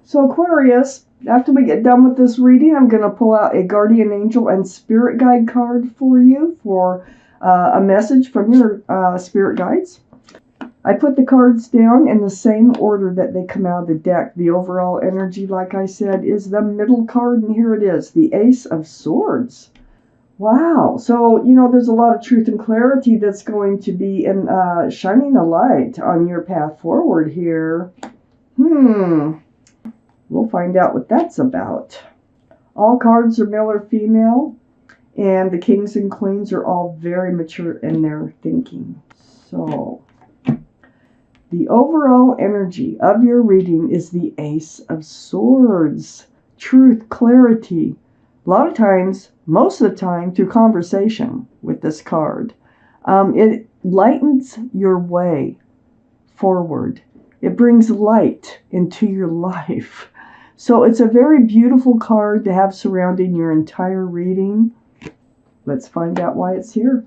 So Aquarius, after we get done with this reading, I'm going to pull out a guardian angel and spirit guide card for you for a message from your spirit guides. I put the cards down in the same order that they come out of the deck. The overall energy, like I said, is the middle card, and here it is, the Ace of Swords. Wow. So, there's a lot of truth and clarity that's going to be shining a light on your path forward here. We'll find out what that's about. All cards are male or female, and the kings and queens are all very mature in their thinking. So, the overall energy of your reading is the Ace of Swords. Truth, clarity. A lot of times, most of the time, through conversation with this card. It lightens your way forward. It brings light into your life. So it's a very beautiful card to have surrounding your entire reading. Let's find out why it's here.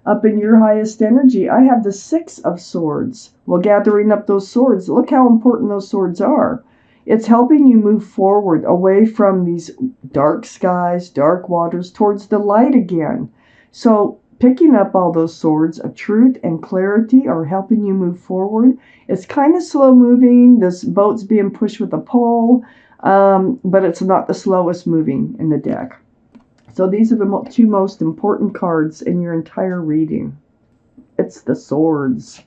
Up in your highest energy, I have the Six of Swords. Well, gathering up those swords, look how important those swords are. It's helping you move forward away from these dark skies, dark waters, towards the light again. So picking up all those swords of truth and clarity are helping you move forward. It's kind of slow moving. This boat's being pushed with a pole, but it's not the slowest moving in the deck. So these are the two most important cards in your entire reading. It's the Swords,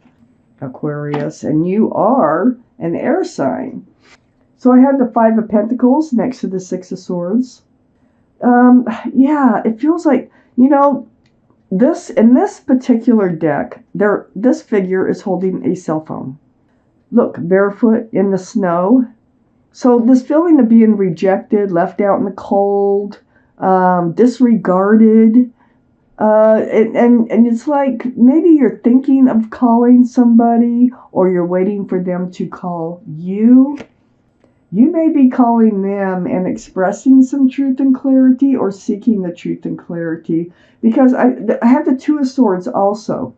Aquarius, and you are an air sign. So I had the Five of Pentacles next to the Six of Swords. Yeah, it feels like, this in this particular deck, this figure is holding a cell phone. Look, barefoot in the snow. So this feeling of being rejected, left out in the cold, disregarded, and it's like maybe you're thinking of calling somebody, or you're waiting for them to call you. You may be calling them and expressing some truth and clarity, or seeking the truth and clarity, because I have the Two of Swords also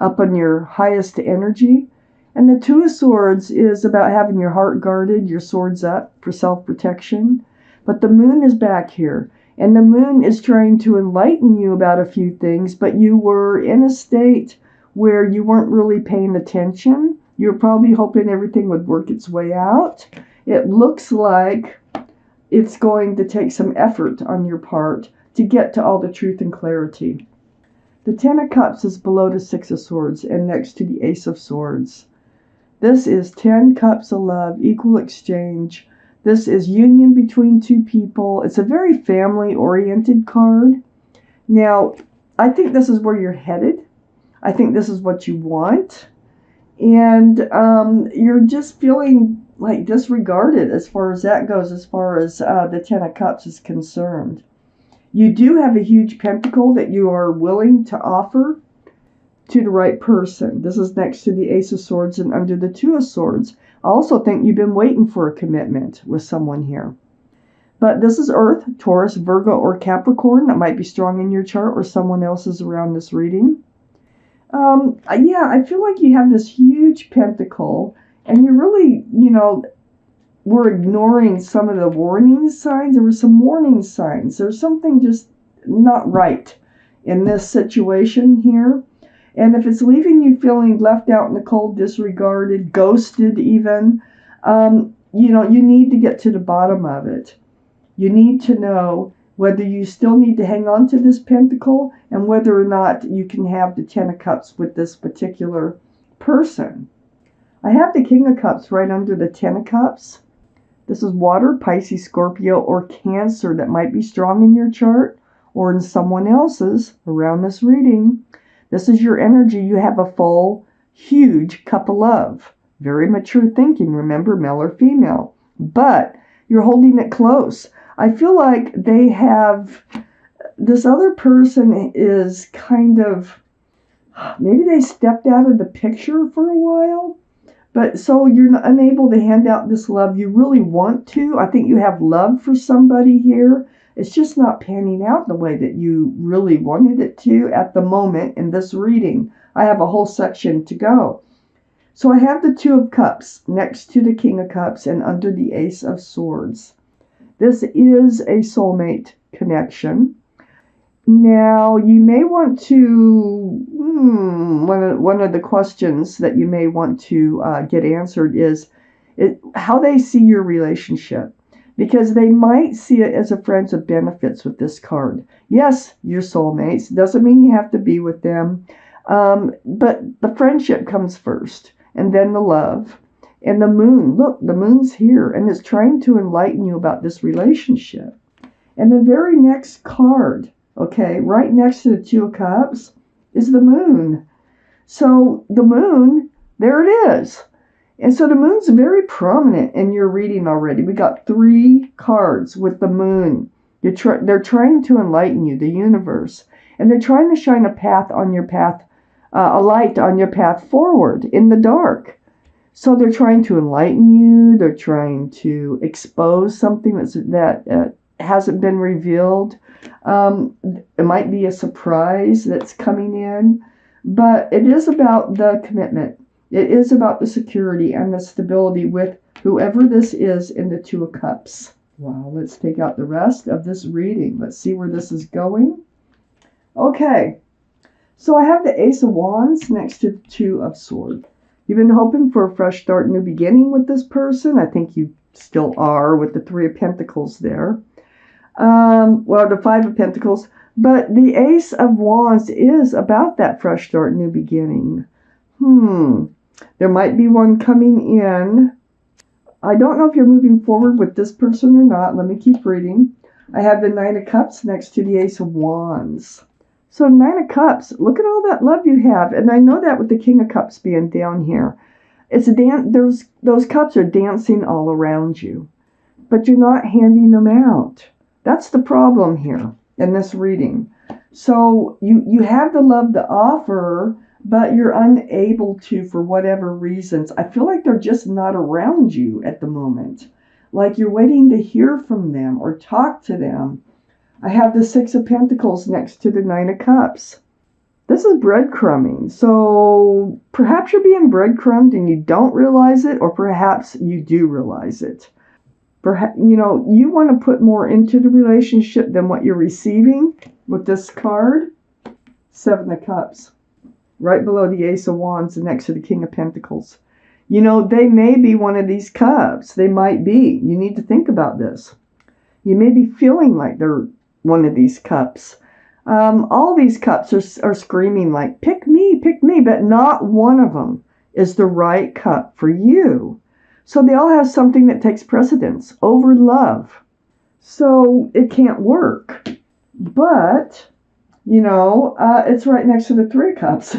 up on your highest energy. And the Two of Swords is about having your heart guarded, your swords up for self-protection. But the moon is back here, and the moon is trying to enlighten you about a few things, but you were in a state where you weren't really paying attention. You're probably hoping everything would work its way out. It looks like it's going to take some effort on your part to get to all the truth and clarity. The Ten of Cups is below the Six of Swords and next to the Ace of Swords. This is 10 cups of love, equal exchange. This is union between two people. It's a very family-oriented card. Now, I think this is where you're headed. I think this is what you want. And you're just feeling like disregarded as far as that goes, as far as the Ten of Cups is concerned. You do have a huge pentacle that you are willing to offer to the right person. This is next to the Ace of Swords and under the Two of Swords. I also think you've been waiting for a commitment with someone here. But this is Earth, Taurus, Virgo, or Capricorn. That might be strong in your chart, or someone else's around this reading. Yeah, I feel like you have this huge pentacle, and you really, were ignoring some of the warning signs. There were some warning signs. There's something just not right in this situation here. And if it's leaving you feeling left out in the cold, disregarded, ghosted even, you need to get to the bottom of it. You need to know whether you still need to hang on to this pentacle, and whether or not you can have the Ten of Cups with this particular person. I have the King of Cups right under the Ten of Cups. This is water, Pisces, Scorpio, or Cancer that might be strong in your chart or in someone else's around this reading. This is your energy. You have a full, huge cup of love. Very mature thinking, remember, male or female. But you're holding it close. I feel like they have, this other person is kind of, maybe they stepped out of the picture for a while. But so you're unable to hand out this love you really want to. I think you have love for somebody here. It's just not panning out the way that you really wanted it to at the moment in this reading. I have a whole section to go. So I have the Two of Cups next to the King of Cups and under the Ace of Swords. This is a soulmate connection. Now, you may want to, one of the questions that you may want to get answered is how they see your relationship. Because they might see it as a friends with benefits with this card. Yes, you're soulmates. Doesn't mean you have to be with them. But the friendship comes first, and then the love. And the moon, look, the moon's here, and it's trying to enlighten you about this relationship. And the very next card, okay, right next to the Two of Cups, is the moon. So the moon, there it is. And so the moon's very prominent in your reading already. We got 3 cards with the moon. They're trying to enlighten you, the universe. And they're trying to shine a light on your path forward in the dark. So they're trying to enlighten you. They're trying to expose something that hasn't been revealed. It might be a surprise that's coming in. But it is about the commitment. It is about the security and the stability with whoever this is in the Two of Cups. Wow, let's take out the rest of this reading. Let's see where this is going. Okay, so I have the Ace of Wands next to the Two of Swords. You've been hoping for a fresh start, new beginning with this person. I think you still are with the Three of Pentacles there. Well, the Five of Pentacles. But the Ace of Wands is about that fresh start, new beginning. There might be one coming in. I don't know if you're moving forward with this person or not. Let me keep reading. I have the Nine of Cups next to the Ace of Wands. So Nine of Cups, look at all that love you have. And I know that with the King of Cups being down here. It's those cups are dancing all around you. But you're not handing them out. That's the problem here in this reading. So you have the love to offer, but you're unable to for whatever reasons. I feel like they're just not around you at the moment. Like you're waiting to hear from them or talk to them. I have the Six of Pentacles next to the Nine of Cups. This is breadcrumbing. So perhaps you're being breadcrumbed and you don't realize it, or perhaps you do realize it. Perhaps, you want to put more into the relationship than what you're receiving with this card. Seven of Cups. Right below the Ace of Wands and next to the King of Pentacles. They may be one of these cups. They might be. You need to think about this. You may be feeling like they're one of these cups. All these cups are screaming like, pick me, but not one of them is the right cup for you. So they all have something that takes precedence over love. So it can't work. But, it's right next to the Three of Cups.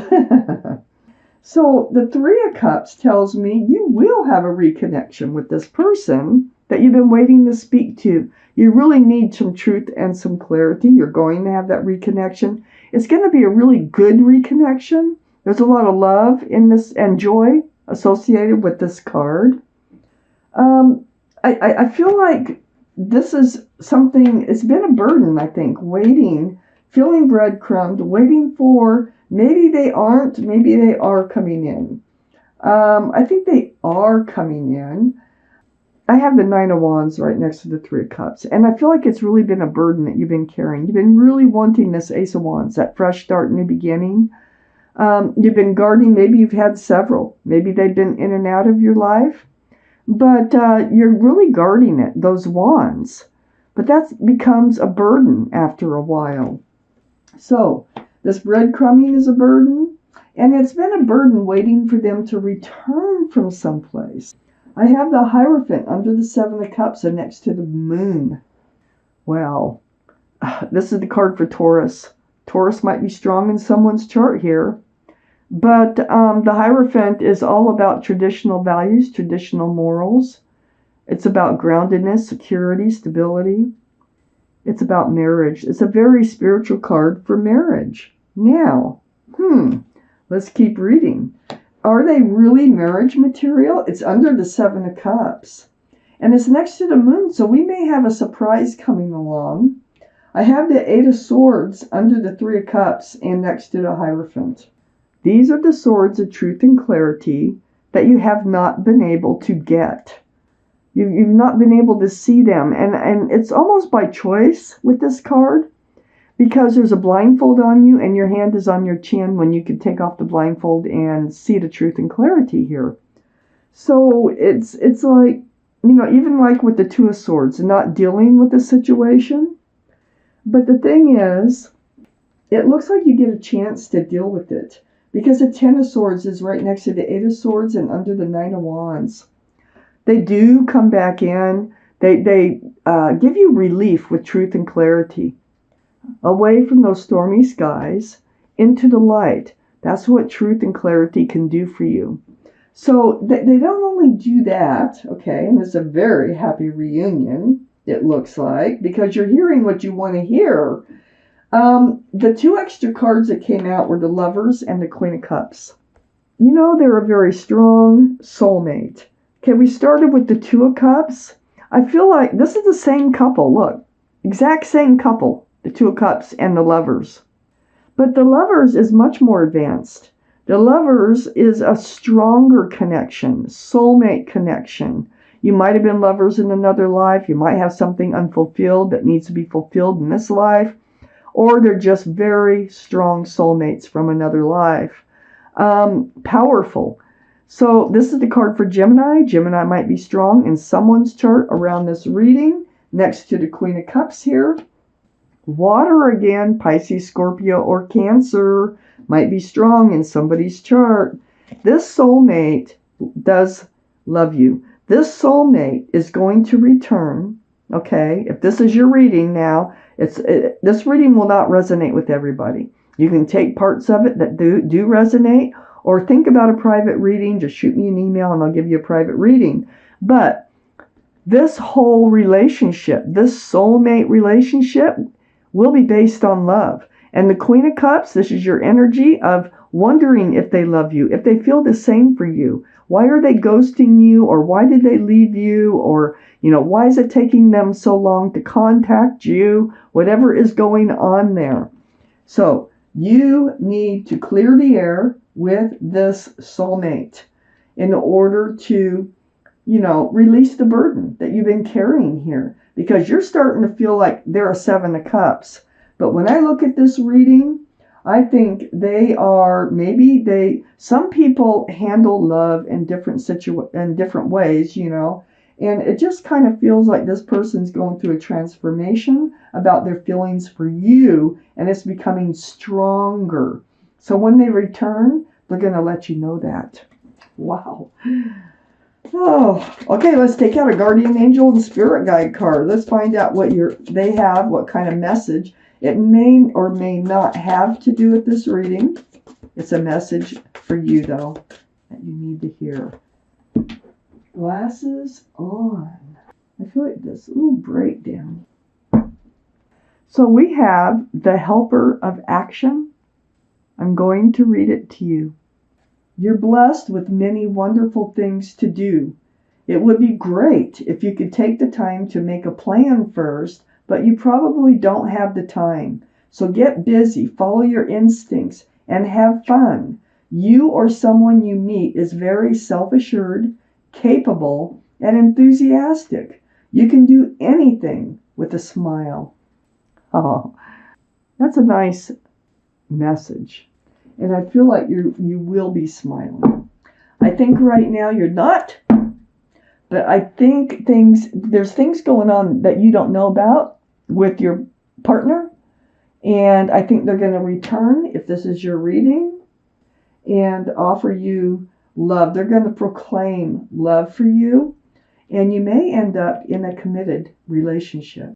So the Three of Cups tells me you will have a reconnection with this person that you've been waiting to speak to. You really need some truth and some clarity. You're going to have that reconnection. It's going to be a really good reconnection. There's a lot of love in this and joy associated with this card. I feel like this is something, it's been a burden, I think, waiting, feeling breadcrumbed, waiting for, maybe they aren't, maybe they are coming in. I think they are coming in. I have the Nine of Wands right next to the Three of Cups, and I feel like it's really been a burden that you've been carrying. You've been really wanting this Ace of Wands, that fresh start, new beginning. You've been guarding, maybe you've had several. Maybe they've been in and out of your life. But you're really guarding it, those wands. But that becomes a burden after a while. So this breadcrumbing is a burden. And it's been a burden waiting for them to return from someplace. I have the Hierophant under the Seven of Cups and next to the moon. Well, this is the card for Taurus. Taurus might be strong in someone's chart here. But the Hierophant is all about traditional values, traditional morals. It's about groundedness, security, stability. It's about marriage. It's a very spiritual card for marriage. Now, let's keep reading. Are they really marriage material? It's under the Seven of Cups. And it's next to the moon, so we may have a surprise coming along. I have the Eight of Swords under the Three of Cups and next to the Hierophant. These are the swords of truth and clarity. that you have not been able to get. You've not been able to see them. And it's almost by choice with this card, because there's a blindfold on you and your hand is on your chin when you could take off the blindfold and see the truth and clarity here. So it's like, even like with the Two of Swords, not dealing with the situation. But the thing is, it looks like you get a chance to deal with it, because the Ten of Swords is right next to the Eight of Swords and under the Nine of Wands. They do come back in. They give you relief with truth and clarity. Away from those stormy skies, into the light. That's what truth and clarity can do for you. So they don't only do that, okay, and it's a very happy reunion, it looks like, because you're hearing what you want to hear. The two extra cards that came out were the Lovers and the Queen of Cups. They're a very strong soulmate. Okay, we started with the Two of Cups. I feel like this is the same couple. Look, exact same couple, the Two of Cups and the Lovers. But the Lovers is much more advanced. The Lovers is a stronger connection, soulmate connection. You might have been lovers in another life. You might have something unfulfilled that needs to be fulfilled in this life. Or they're just very strong soulmates from another life. Powerful. So this is the card for Gemini. Gemini might be strong in someone's chart around this reading. Next to the Queen of Cups here. Water again, Pisces, Scorpio, or Cancer might be strong in somebody's chart. This soulmate does love you. This soulmate is going to return. Okay, if this is your reading now, this reading will not resonate with everybody. You can take parts of it that do resonate, or think about a private reading. Just shoot me an email and I'll give you a private reading. But this whole relationship, this soulmate relationship, will be based on love. And the Queen of Cups, this is your energy of wondering if they love you, if they feel the same for you. Why are they ghosting you? Or why did they leave you? Or, why is it taking them so long to contact you? Whatever is going on there. So you need to clear the air with this soulmate in order to, release the burden that you've been carrying here. Because you're starting to feel like they're a Seven of Cups. But when I look at this reading, I think some people handle love in different ways, and it just kind of feels like this person's going through a transformation about their feelings for you, and it's becoming stronger. So when they return, they're going to let you know that. Wow. Oh, okay, let's take out a guardian angel and spirit guide card. Let's find out what they have, what kind of message. It may or may not have to do with this reading. It's a message for you, though, that you need to hear. Glasses on. I feel like this little breakdown. So we have the Helper of Action. I'm going to read it to you. You're blessed with many wonderful things to do. It would be great if you could take the time to make a plan first, but you probably don't have the time. So get busy, follow your instincts, and have fun. You or someone you meet is very self-assured, capable, and enthusiastic. You can do anything with a smile. Oh, that's a nice message. And I feel like you will be smiling. I think right now you're not, but I think there's things going on that you don't know about with your partner. And I think they're going to return, if this is your reading, and offer you love. They're going to proclaim love for you. And you may end up in a committed relationship.